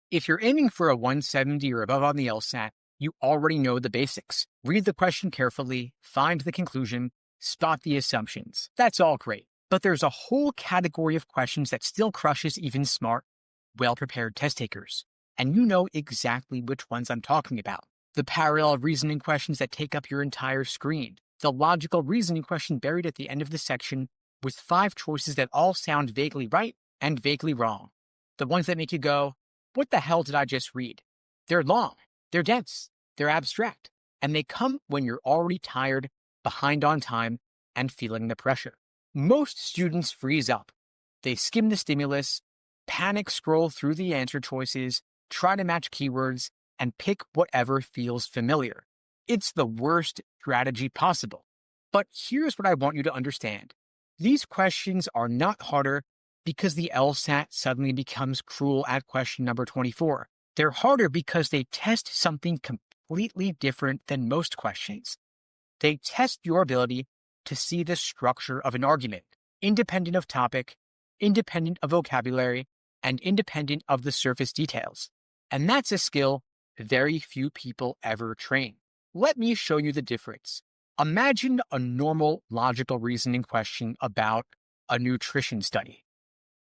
If you're aiming for a 170 or above on the LSAT, you already know the basics. Read the question carefully, find the conclusion, spot the assumptions. That's all great. But there's a whole category of questions that still crushes even smart, well-prepared test takers. And you know exactly which ones I'm talking about. The parallel reasoning questions that take up your entire screen. The logical reasoning question buried at the end of the section with 5 choices that all sound vaguely right and vaguely wrong. The ones that make you go, what the hell did I just read? They're long, they're dense, they're abstract, and they come when you're already tired, behind on time, and feeling the pressure. Most students freeze up. They skim the stimulus, panic scroll through the answer choices, try to match keywords, and pick whatever feels familiar. It's the worst strategy possible. But here's what I want you to understand. These questions are not harder because the LSAT suddenly becomes cruel at question number 24. They're harder because they test something completely different than most questions. They test your ability to see the structure of an argument, independent of topic, independent of vocabulary, and independent of the surface details. And that's a skill very few people ever train. Let me show you the difference. Imagine a normal logical reasoning question about a nutrition study.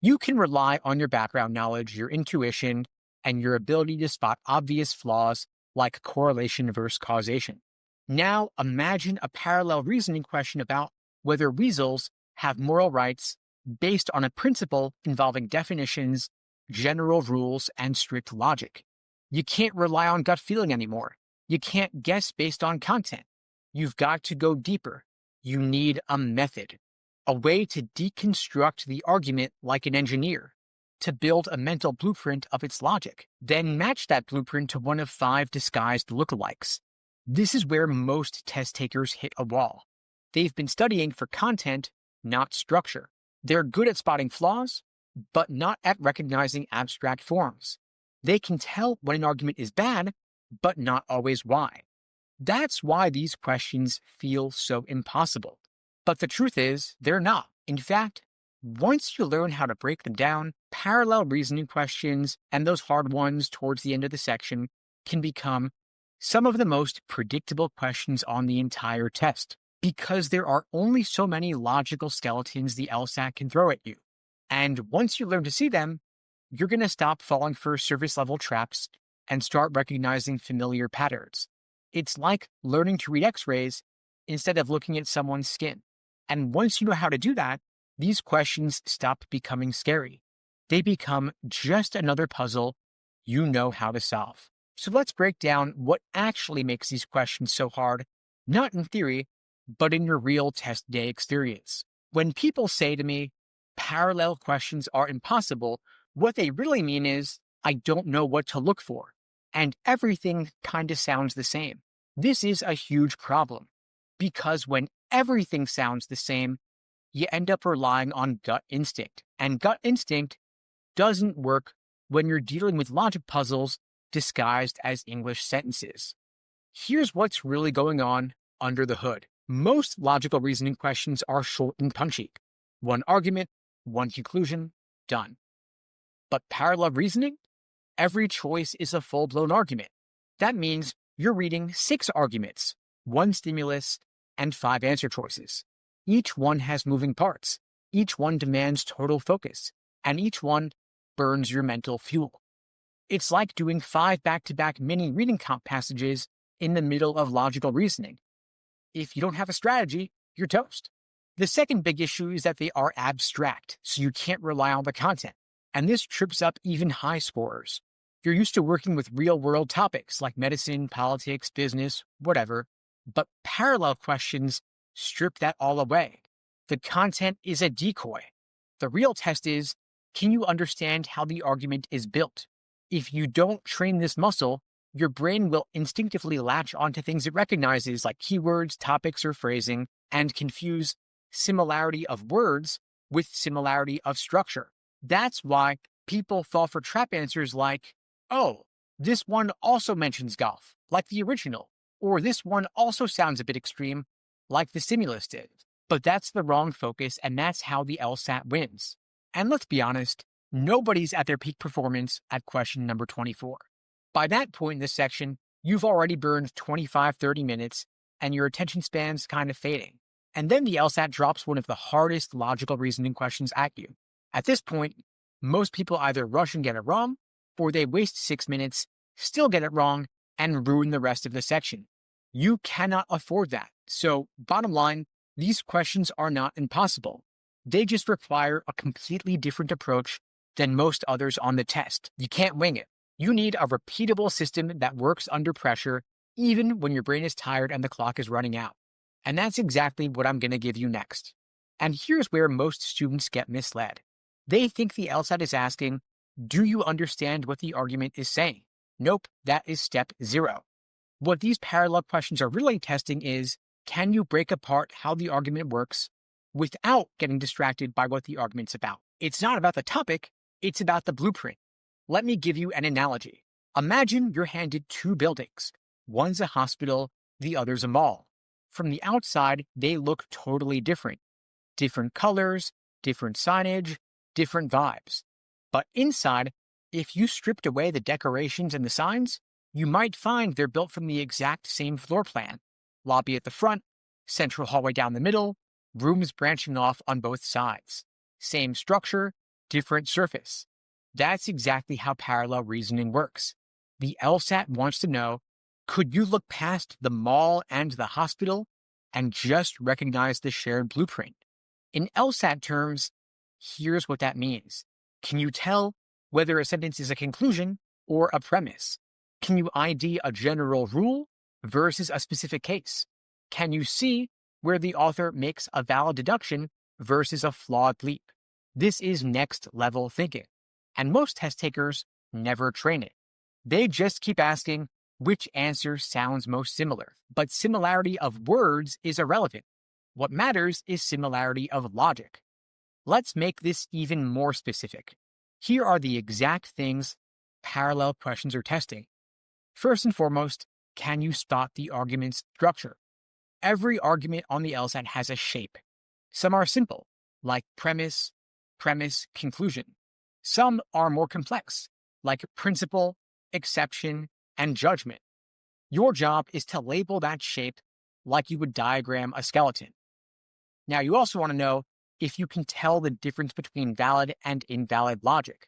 You can rely on your background knowledge, your intuition, and your ability to spot obvious flaws like correlation versus causation. Now imagine a parallel reasoning question about whether weasels have moral rights based on a principle involving definitions, general rules, and strict logic. You can't rely on gut feeling anymore. You can't guess based on content. You've got to go deeper. You need a method, a way to deconstruct the argument like an engineer, to build a mental blueprint of its logic, then match that blueprint to one of 5 disguised lookalikes. This is where most test takers hit a wall. They've been studying for content, not structure. They're good at spotting flaws, but not at recognizing abstract forms. They can tell when an argument is bad, but not always why. That's why these questions feel so impossible. But the truth is, they're not. In fact, once you learn how to break them down, parallel reasoning questions and those hard ones towards the end of the section can become some of the most predictable questions on the entire test, because there are only so many logical skeletons the LSAT can throw at you. And once you learn to see them, you're going to stop falling for surface-level traps and start recognizing familiar patterns. It's like learning to read X-rays instead of looking at someone's skin. And once you know how to do that, these questions stop becoming scary. They become just another puzzle you know how to solve. So let's break down what actually makes these questions so hard, not in theory, but in your real test day experience. When people say to me, parallel questions are impossible, what they really mean is, I don't know what to look for, and everything kind of sounds the same. This is a huge problem, because when everything sounds the same, you end up relying on gut instinct. And gut instinct doesn't work when you're dealing with logic puzzles disguised as English sentences. Here's what's really going on under the hood. Most logical reasoning questions are short and punchy. One argument, one conclusion, done. But parallel reasoning? Every choice is a full-blown argument. That means you're reading 6 arguments, 1 stimulus, and 5 answer choices. Each one has moving parts. Each one demands total focus, and each one burns your mental fuel. It's like doing 5 back-to-back mini reading comp passages in the middle of logical reasoning. If you don't have a strategy, you're toast. The second big issue is that they are abstract, so you can't rely on the content. And this trips up even high scorers. You're used to working with real-world topics like medicine, politics, business, whatever, but parallel questions strip that all away. The content is a decoy. The real test is, can you understand how the argument is built? If you don't train this muscle, your brain will instinctively latch onto things it recognizes like keywords, topics, or phrasing, and confuse similarity of words with similarity of structure. That's why people fall for trap answers like, oh, this one also mentions golf, like the original, or this one also sounds a bit extreme, like the stimulus did. But that's the wrong focus, and that's how the LSAT wins. And let's be honest, Nobody's at their peak performance at question number 24. By that point in this section, you've already burned 25, 30 minutes, and your attention span's kind of fading. And then the LSAT drops one of the hardest logical reasoning questions at you. At this point, most people either rush and get it wrong, or they waste 6 minutes, still get it wrong, and ruin the rest of the section. You cannot afford that. So, bottom line, these questions are not impossible. They just require a completely different approach than most others on the test. You can't wing it. You need a repeatable system that works under pressure, even when your brain is tired and the clock is running out. And that's exactly what I'm going to give you next. And here's where most students get misled. They think the LSAT is asking, do you understand what the argument is saying? Nope, that is step 0. What these parallel questions are really testing is, can you break apart how the argument works without getting distracted by what the argument's about? It's not about the topic, it's about the blueprint. Let me give you an analogy. Imagine you're handed 2 buildings. One's a hospital, the other's a mall. From the outside, they look totally different. Different colors, different signage, different vibes. But inside, if you stripped away the decorations and the signs, you might find they're built from the exact same floor plan. Lobby at the front, central hallway down the middle, rooms branching off on both sides. Same structure, different surface. That's exactly how parallel reasoning works. The LSAT wants to know, could you look past the mall and the hospital and just recognize the shared blueprint? In LSAT terms, here's what that means. Can you tell whether a sentence is a conclusion or a premise? Can you ID a general rule versus a specific case? Can you see where the author makes a valid deduction versus a flawed leap? This is next level thinking, and most test takers never train it. They just keep asking which answer sounds most similar, but similarity of words is irrelevant. What matters is similarity of logic. Let's make this even more specific. Here are the exact things parallel questions are testing. First and foremost, can you spot the argument's structure? Every argument on the LSAT has a shape. Some are simple, like premise, conclusion. Some are more complex, like principle, exception, and judgment. Your job is to label that shape like you would diagram a skeleton. Now, you also want to know if you can tell the difference between valid and invalid logic.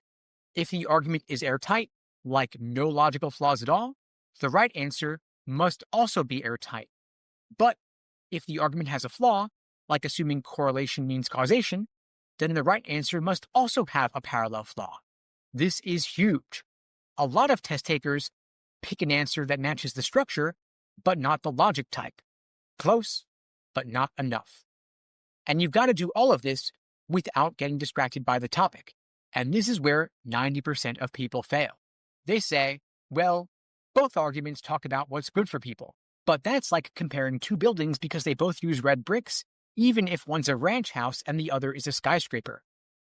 If the argument is airtight, like no logical flaws at all, the right answer must also be airtight. But if the argument has a flaw, like assuming correlation means causation, then the right answer must also have a parallel flaw. This is huge. A lot of test takers pick an answer that matches the structure, but not the logic type. Close, but not enough. And you've got to do all of this without getting distracted by the topic. And this is where 90% of people fail. They say, well, both arguments talk about what's good for people. But that's like comparing 2 buildings because they both use red bricks, even if one's a ranch house and the other is a skyscraper.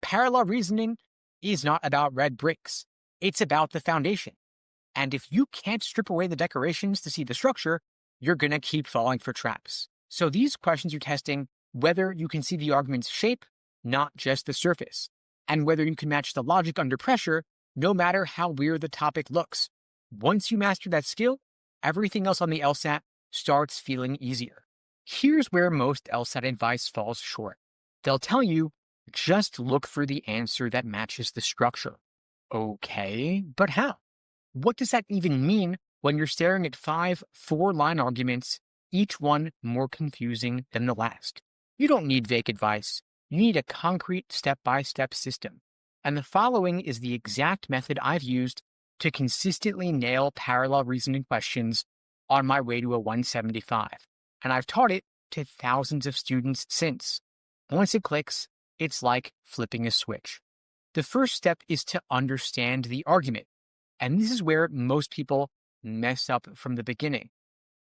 Parallel reasoning is not about red bricks. It's about the foundation. And if you can't strip away the decorations to see the structure, you're going to keep falling for traps. So these questions are testing whether you can see the argument's shape, not just the surface, and whether you can match the logic under pressure, no matter how weird the topic looks. Once you master that skill, everything else on the LSAT starts feeling easier. Here's where most LSAT advice falls short. They'll tell you, just look for the answer that matches the structure. Okay, but how? What does that even mean when you're staring at 5 4-line arguments, each one more confusing than the last? You don't need vague advice. You need a concrete step-by-step system. And the following is the exact method I've used to consistently nail parallel reasoning questions on my way to a 175. And I've taught it to thousands of students since. Once it clicks, it's like flipping a switch. The first step is to understand the argument. And this is where most people mess up from the beginning.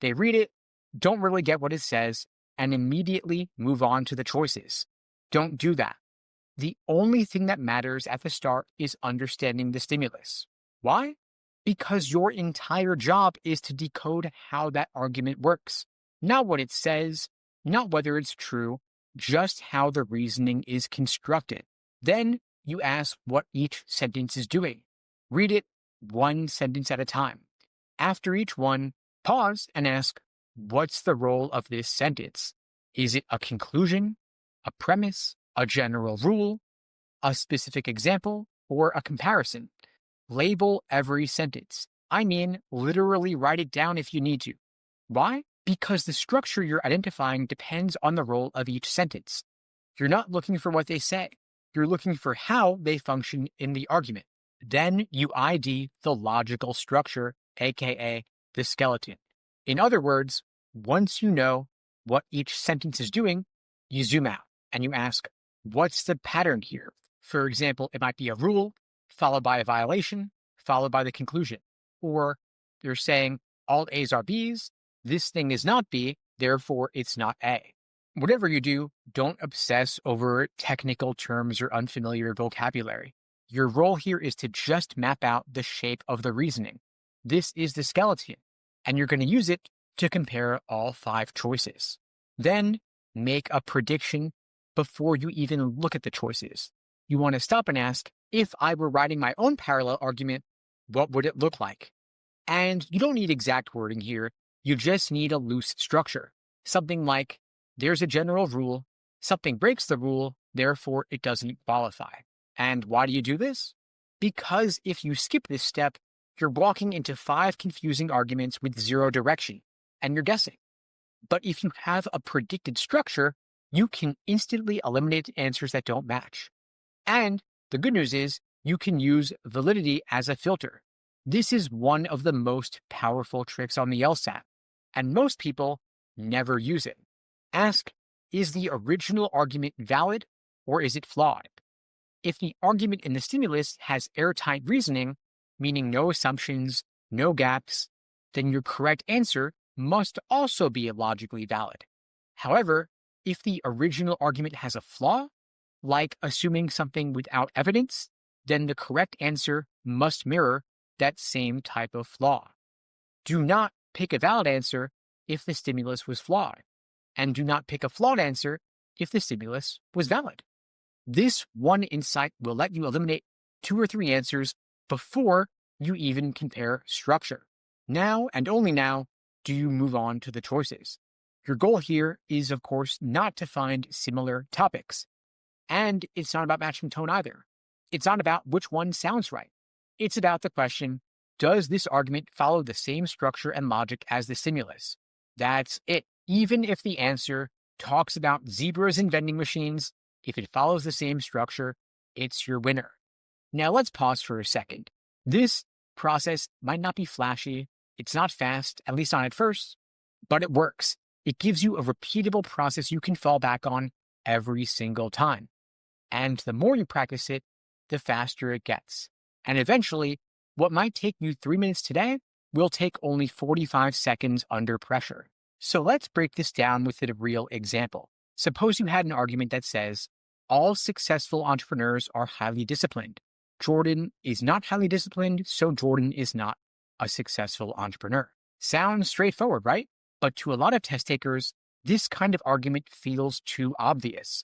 They read it, don't really get what it says, and immediately move on to the choices. Don't do that. The only thing that matters at the start is understanding the stimulus. Why? Because your entire job is to decode how that argument works. Not what it says, not whether it's true, just how the reasoning is constructed. Then you ask what each sentence is doing. Read it one sentence at a time. After each one, pause and ask, what's the role of this sentence? Is it a conclusion, a premise, a general rule, a specific example, or a comparison? Label every sentence. I mean, literally write it down if you need to. Why? Because the structure you're identifying depends on the role of each sentence. You're not looking for what they say. You're looking for how they function in the argument. Then you ID the logical structure, aka the skeleton. In other words, once you know what each sentence is doing, you zoom out and you ask, what's the pattern here? For example, it might be a rule, followed by a violation, followed by the conclusion. Or you're saying all A's are B's, this thing is not B, therefore it's not A. Whatever you do, don't obsess over technical terms or unfamiliar vocabulary. Your role here is to just map out the shape of the reasoning. This is the skeleton, and you're going to use it to compare all 5 choices. Then make a prediction before you even look at the choices. You want to stop and ask, if I were writing my own parallel argument, what would it look like? And you don't need exact wording here. You just need a loose structure. Something like, there's a general rule, something breaks the rule, therefore it doesn't qualify. And why do you do this? Because if you skip this step, you're walking into 5 confusing arguments with 0 direction, and you're guessing. But if you have a predicted structure, you can instantly eliminate answers that don't match. And the good news is, you can use validity as a filter. This is one of the most powerful tricks on the LSAT, and most people never use it. Ask, is the original argument valid or is it flawed? If the argument in the stimulus has airtight reasoning, meaning no assumptions, no gaps, then your correct answer must also be logically valid. However, if the original argument has a flaw, like assuming something without evidence, then the correct answer must mirror that same type of flaw. Do not pick a valid answer if the stimulus was flawed, and do not pick a flawed answer if the stimulus was valid. This one insight will let you eliminate 2 or 3 answers before you even compare structure. Now, and only now, do you move on to the choices. Your goal here is, of course, not to find similar topics. And it's not about matching tone either. It's not about which one sounds right. It's about the question, does this argument follow the same structure and logic as the stimulus? That's it. Even if the answer talks about zebras and vending machines, if it follows the same structure, it's your winner. Now let's pause for a second. This process might not be flashy. It's not fast, at least not at first, but it works. It gives you a repeatable process you can fall back on every single time. And the more you practice it, the faster it gets. And eventually, what might take you 3 minutes today will take only 45 seconds under pressure. So let's break this down with a real example. Suppose you had an argument that says, all successful entrepreneurs are highly disciplined. Jordan is not highly disciplined, so Jordan is not a successful entrepreneur. Sounds straightforward, right? But to a lot of test takers, this kind of argument feels too obvious.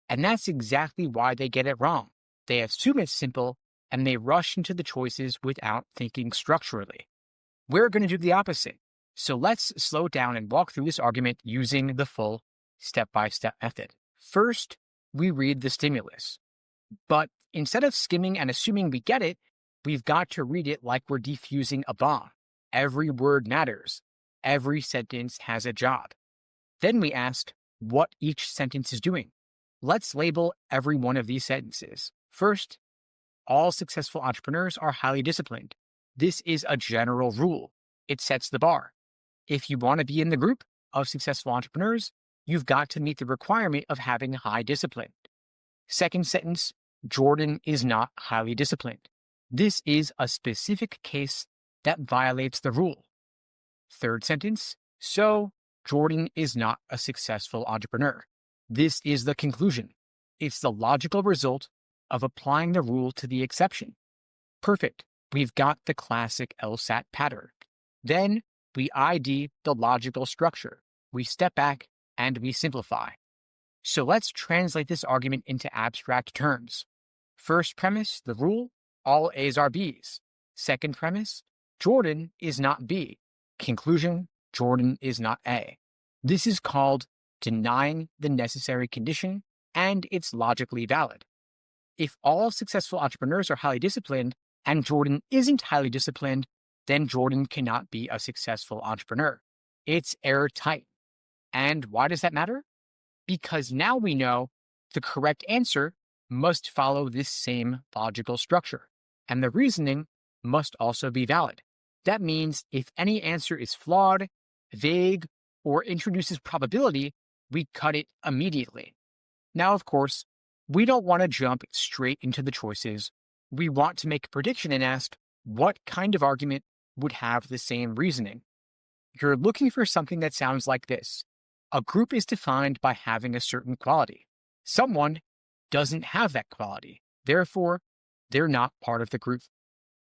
And that's exactly why they get it wrong. They assume it's simple, and they rush into the choices without thinking structurally. We're going to do the opposite. So let's slow down and walk through this argument using the full step-by-step method. First, we read the stimulus. But instead of skimming and assuming we get it, we've got to read it like we're defusing a bomb. Every word matters. Every sentence has a job. Then we ask what each sentence is doing. Let's label every one of these sentences. First, all successful entrepreneurs are highly disciplined. This is a general rule. It sets the bar. If you want to be in the group of successful entrepreneurs, you've got to meet the requirement of having high discipline. Second sentence, Jordan is not highly disciplined. This is a specific case that violates the rule. Third sentence, so Jordan is not a successful entrepreneur. This is the conclusion. It's the logical result of applying the rule to the exception. Perfect. We've got the classic LSAT pattern. Then we ID the logical structure. We step back and we simplify. So let's translate this argument into abstract terms. First premise, the rule, all A's are B's. Second premise, Jordan is not B. Conclusion, Jordan is not A. This is called denying the necessary condition, and it's logically valid. If all successful entrepreneurs are highly disciplined and Jordan isn't highly disciplined, then Jordan cannot be a successful entrepreneur. It's airtight. And why does that matter? Because now we know the correct answer must follow this same logical structure, and the reasoning must also be valid. That means if any answer is flawed, vague, or introduces probability, we cut it immediately. Now, of course, we don't want to jump straight into the choices. We want to make a prediction and ask, what kind of argument would have the same reasoning? You're looking for something that sounds like this. A group is defined by having a certain quality. Someone doesn't have that quality. Therefore, they're not part of the group.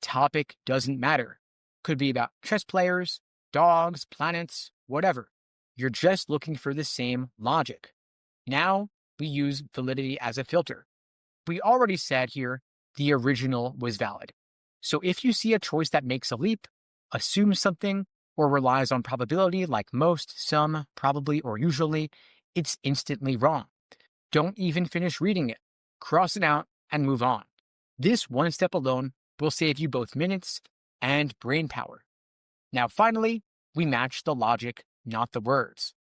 Topic doesn't matter. Could be about chess players, dogs, planets, whatever. You're just looking for the same logic. Now, we use validity as a filter. We already said here the original was valid. So if you see a choice that makes a leap, assumes something, or relies on probability like most, some, probably, or usually, it's instantly wrong. Don't even finish reading it. Cross it out and move on. This one step alone will save you both minutes and brain power. Now, finally, we match the logic, not the words.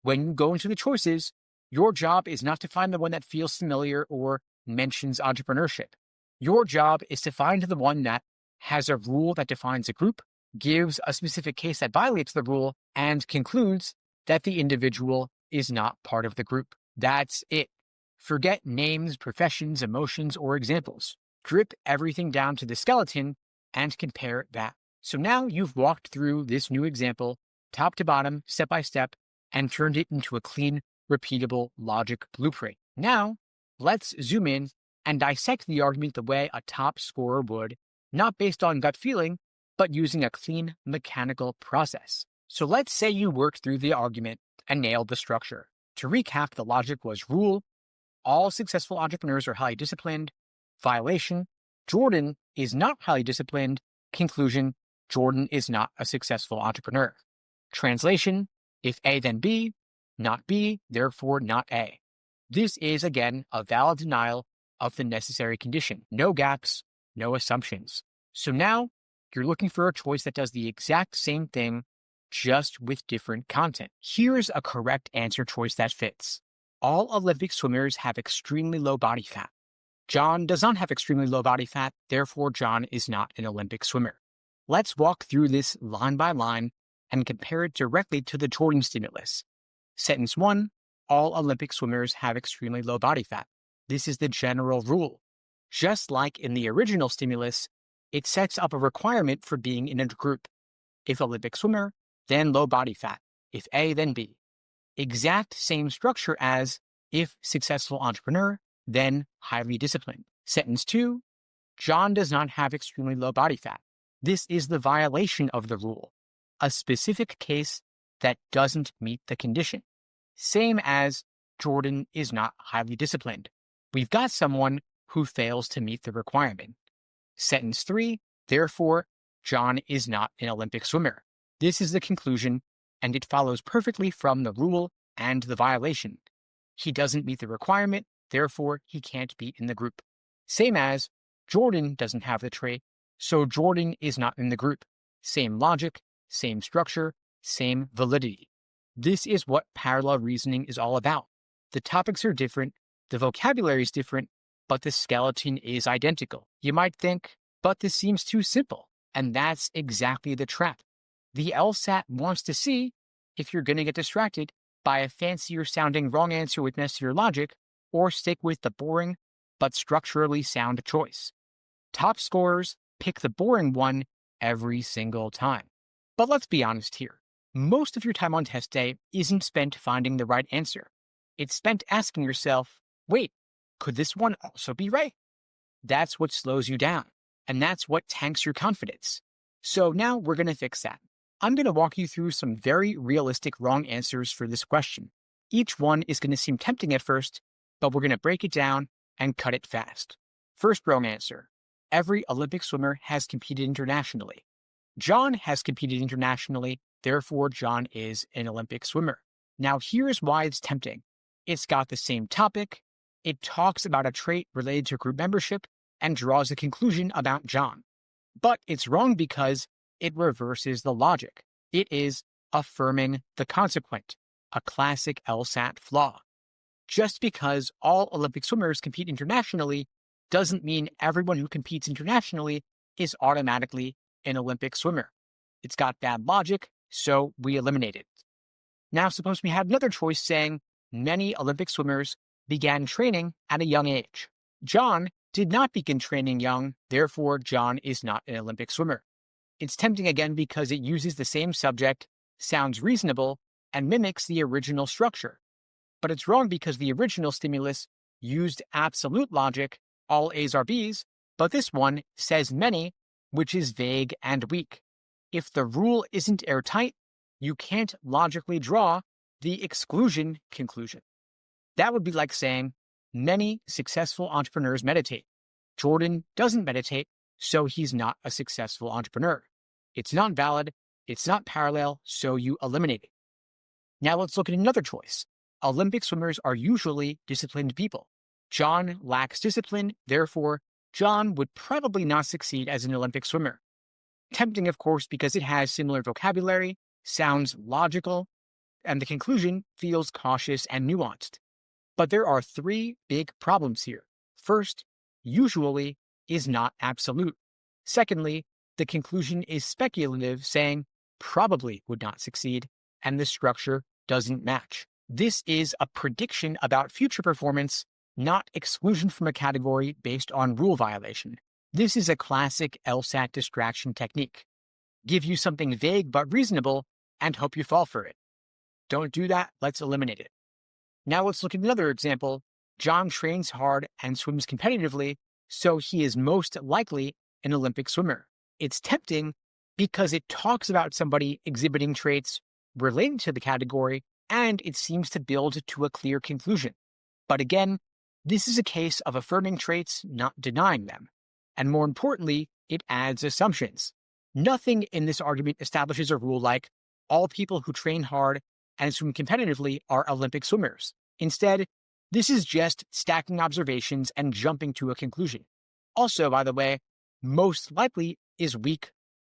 When you go into the choices, your job is not to find the one that feels familiar or mentions entrepreneurship. Your job is to find the one that has a rule that defines a group, gives a specific case that violates the rule, and concludes that the individual is not part of the group. That's it. Forget names, professions, emotions, or examples. Strip everything down to the skeleton and compare that. So now you've walked through this new example, top to bottom, step by step, and turned it into a clean, repeatable logic blueprint. Now, let's zoom in and dissect the argument the way a top scorer would, not based on gut feeling, but using a clean mechanical process. So let's say you worked through the argument and nailed the structure. To recap, the logic was rule, all successful entrepreneurs are highly disciplined. Violation, Jordan is not highly disciplined. Conclusion, Jordan is not a successful entrepreneur. Translation, if A then B, not B, therefore not A. This is, again, a valid denial of the necessary condition. No gaps, no assumptions. So now you're looking for a choice that does the exact same thing, just with different content. Here's a correct answer choice that fits. All Olympic swimmers have extremely low body fat. John does not have extremely low body fat, therefore John is not an Olympic swimmer. Let's walk through this line by line and compare it directly to the Jordan stimulus. Sentence 1, all Olympic swimmers have extremely low body fat. This is the general rule. Just like in the original stimulus, it sets up a requirement for being in a group. If Olympic swimmer, then low body fat. If A, then B. Exact same structure as if successful entrepreneur, then highly disciplined. Sentence 2, John does not have extremely low body fat. This is the violation of the rule, a specific case that doesn't meet the condition. Same as Jordan is not highly disciplined. We've got someone who fails to meet the requirement. Sentence 3, therefore, John is not an Olympic swimmer. This is the conclusion, and it follows perfectly from the rule and the violation. He doesn't meet the requirement, therefore he can't be in the group. Same as Jordan doesn't have the trait, so Jordan is not in the group. Same logic, same structure, same validity. This is what parallel reasoning is all about. The topics are different, the vocabulary is different, but the skeleton is identical. You might think, but this seems too simple. And that's exactly the trap. The LSAT wants to see if you're going to get distracted by a fancier sounding wrong answer with messier logic, or stick with the boring but structurally sound choice. Top scorers pick the boring one every single time. But let's be honest here. Most of your time on test day isn't spent finding the right answer. It's spent asking yourself, wait, could this one also be right? That's what slows you down, and that's what tanks your confidence. So now we're going to fix that. I'm going to walk you through some very realistic wrong answers for this question. Each one is going to seem tempting at first, but we're going to break it down and cut it fast. First wrong answer. Every Olympic swimmer has competed internationally. John has competed internationally, therefore John is an Olympic swimmer. Now here's why it's tempting. It's got the same topic, it talks about a trait related to group membership, and draws a conclusion about John. But it's wrong because it reverses the logic. It is affirming the consequent, a classic LSAT flaw. Just because all Olympic swimmers compete internationally doesn't mean everyone who competes internationally is automatically an Olympic swimmer. It's got bad logic, so we eliminate it. Now suppose we had another choice saying many Olympic swimmers began training at a young age. John did not begin training young, therefore John is not an Olympic swimmer. It's tempting again because it uses the same subject, sounds reasonable, and mimics the original structure. But it's wrong because the original stimulus used absolute logic, all A's are B's, but this one says many, which is vague and weak. If the rule isn't airtight, you can't logically draw the exclusion conclusion. That would be like saying, many successful entrepreneurs meditate. Jordan doesn't meditate, so he's not a successful entrepreneur. It's not valid, it's not parallel, so you eliminate it. Now let's look at another choice. Olympic swimmers are usually disciplined people. John lacks discipline, therefore, John would probably not succeed as an Olympic swimmer. Tempting, of course, because it has similar vocabulary, sounds logical, and the conclusion feels cautious and nuanced. But there are three big problems here. First, usually is not absolute. Secondly, the conclusion is speculative, saying probably would not succeed, and the structure doesn't match. This is a prediction about future performance, not exclusion from a category based on rule violation. This is a classic LSAT distraction technique. Give you something vague but reasonable and hope you fall for it. Don't do that, let's eliminate it. Now let's look at another example. John trains hard and swims competitively, so he is most likely an Olympic swimmer. It's tempting because it talks about somebody exhibiting traits related to the category, and it seems to build to a clear conclusion. But again, this is a case of affirming traits, not denying them. And more importantly, it adds assumptions. Nothing in this argument establishes a rule like all people who train hard and swim competitively are Olympic swimmers. Instead, this is just stacking observations and jumping to a conclusion. Also, by the way, most likely is weak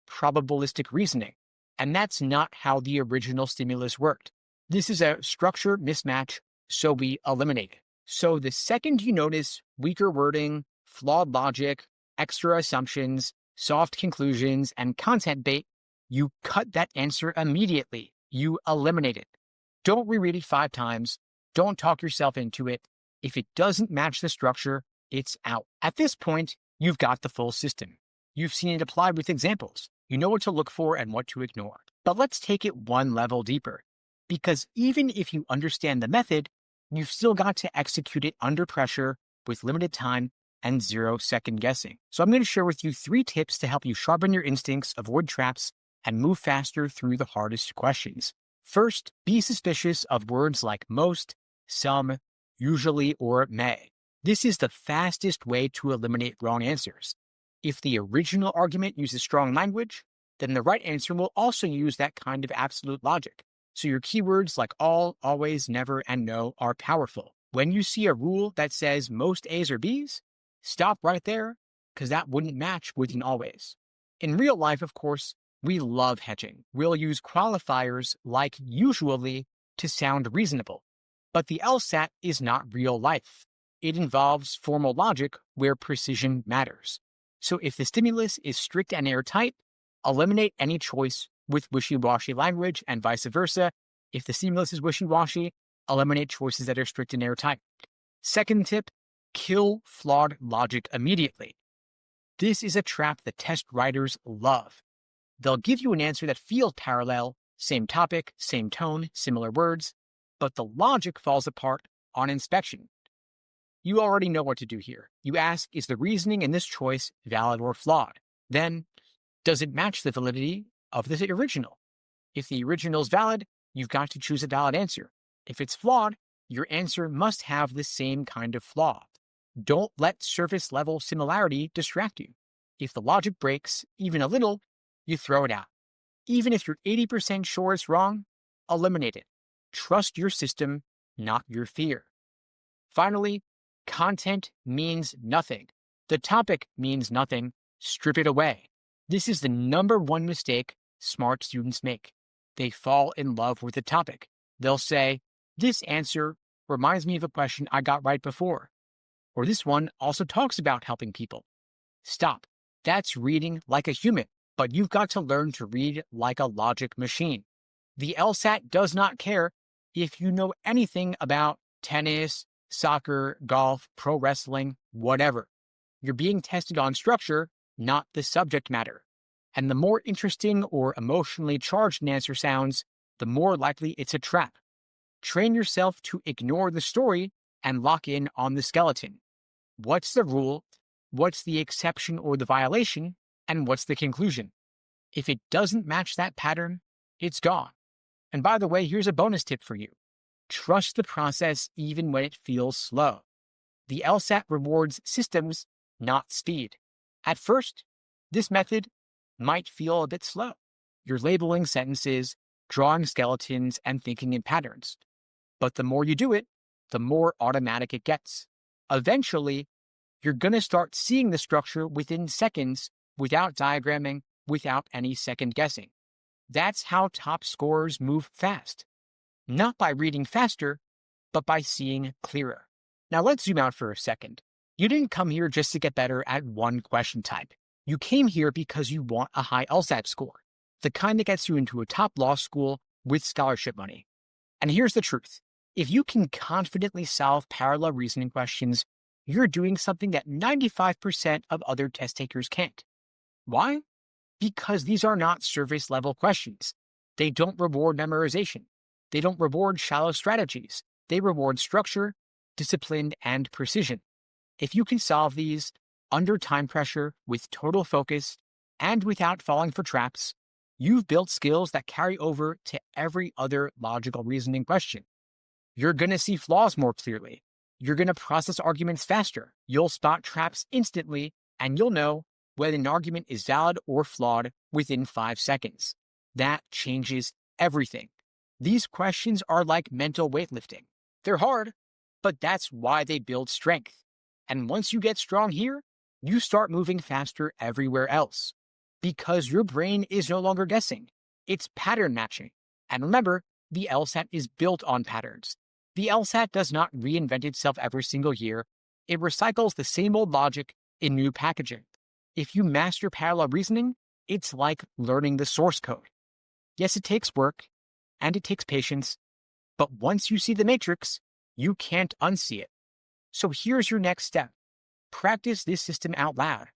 probabilistic reasoning, and that's not how the original stimulus worked. This is a structure mismatch, so we eliminate it. So the second you notice weaker wording, flawed logic, extra assumptions, soft conclusions, and content bait, you cut that answer immediately. You eliminate it. Don't reread it 5 times. Don't talk yourself into it. If it doesn't match the structure, it's out. At this point, you've got the full system. You've seen it applied with examples. You know what to look for and what to ignore. But let's take it one level deeper. Because even if you understand the method, you've still got to execute it under pressure with limited time and 0 second guessing. So I'm going to share with you 3 tips to help you sharpen your instincts, avoid traps, and move faster through the hardest questions. First, be suspicious of words like most, some, usually, or may. This is the fastest way to eliminate wrong answers. If the original argument uses strong language, then the right answer will also use that kind of absolute logic. So your keywords like all, always, never, and no are powerful. When you see a rule that says most A's or B's, stop right there, because that wouldn't match with an always. In real life, of course, we love hedging. We'll use qualifiers like usually to sound reasonable. But the LSAT is not real life. It involves formal logic where precision matters. So if the stimulus is strict and airtight, eliminate any choice with wishy-washy language, and vice versa. If the stimulus is wishy-washy, eliminate choices that are strict and airtight. Second tip, kill flawed logic immediately. This is a trap that test writers love. They'll give you an answer that feels parallel, same topic, same tone, similar words, but the logic falls apart on inspection. You already know what to do here. You ask, is the reasoning in this choice valid or flawed? Then, does it match the validity of the original? If the original is valid, you've got to choose a valid answer. If it's flawed, your answer must have the same kind of flaw. Don't let surface level similarity distract you. If the logic breaks even a little, you throw it out. Even if you're 80% sure it's wrong, eliminate it. Trust your system, not your fear. Finally, content means nothing. The topic means nothing. Strip it away. This is the number one mistake smart students make. They fall in love with the topic. They'll say, this answer reminds me of a question I got right before. Or this one also talks about helping people. Stop. That's reading like a human, but you've got to learn to read like a logic machine. The LSAT does not care if you know anything about tennis, soccer, golf, pro wrestling, whatever. You're being tested on structure, not the subject matter. And the more interesting or emotionally charged an answer sounds, the more likely it's a trap. Train yourself to ignore the story and lock in on the skeleton. What's the rule? What's the exception or the violation? And what's the conclusion? If it doesn't match that pattern, it's gone. And by the way, here's a bonus tip for you. Trust the process even when it feels slow. The LSAT rewards systems, not speed. At first, this method might feel a bit slow. You're labeling sentences, drawing skeletons, and thinking in patterns. But the more you do it, the more automatic it gets. Eventually, you're going to start seeing the structure within seconds without diagramming, without any second guessing. That's how top scorers move fast. Not by reading faster, but by seeing clearer. Now let's zoom out for a second. You didn't come here just to get better at one question type. You came here because you want a high LSAT score, the kind that gets you into a top law school with scholarship money. And here's the truth. If you can confidently solve parallel reasoning questions, you're doing something that 95% of other test takers can't. Why? Because these are not surface level questions. They don't reward memorization. They don't reward shallow strategies. They reward structure, discipline, and precision. If you can solve these under time pressure, with total focus, and without falling for traps, you've built skills that carry over to every other logical reasoning question. You're going to see flaws more clearly. You're going to process arguments faster. You'll spot traps instantly, and you'll know whether an argument is valid or flawed within 5 seconds. That changes everything. These questions are like mental weightlifting. They're hard, but that's why they build strength. And once you get strong here, you start moving faster everywhere else. Because your brain is no longer guessing. It's pattern matching. And remember, the LSAT is built on patterns. The LSAT does not reinvent itself every single year. It recycles the same old logic in new packaging. If you master parallel reasoning, it's like learning the source code. Yes, it takes work, and it takes patience, but once you see the matrix, you can't unsee it. So here's your next step. Practice this system out loud.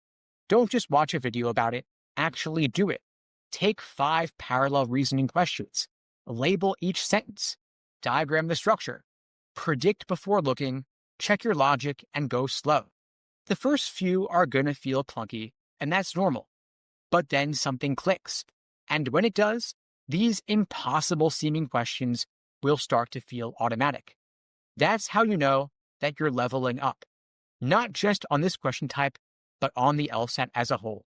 Don't just watch a video about it, actually do it. Take 5 parallel reasoning questions. Label each sentence. Diagram the structure. Predict before looking. Check your logic and go slow. The first few are going to feel clunky, and that's normal. But then something clicks. And when it does, these impossible seeming questions will start to feel automatic. That's how you know that you're leveling up. Not just on this question type, but on the LSAT as a whole.